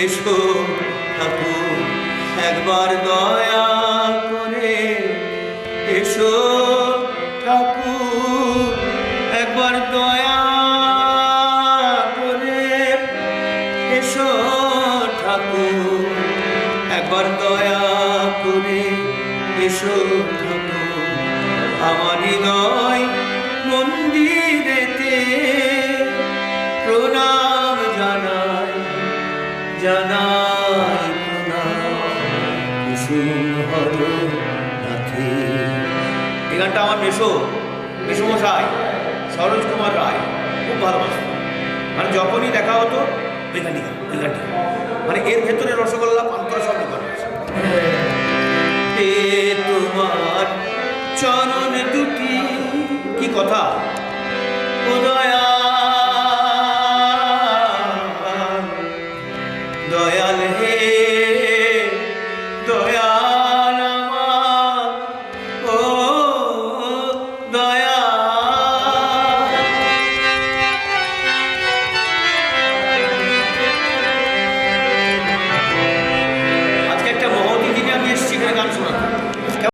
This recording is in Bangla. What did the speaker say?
এসো ঠাকুর একবার দয়া করে, এসো ঠাকুর একবার দয়া করে, এসো ঠাকুর একবার দয়া করে, এসো ঠাকুর আমার হৃদয় মন্দিরেতে প্রণাম জানাই, জানাই প্রণাম কুসুম হর নাথে। এই গানটা আমার মেসমশাই সরোজ কুমার রায় খুব ভালোবাসত। মানে যখনই দেখা হতো ওই গানটি মানে এর ভেতরে রসগোল্লা পান্তরা সব ঢোকানো আছে। এ তোমার চরণ দুটি, কি কথা, উদয়া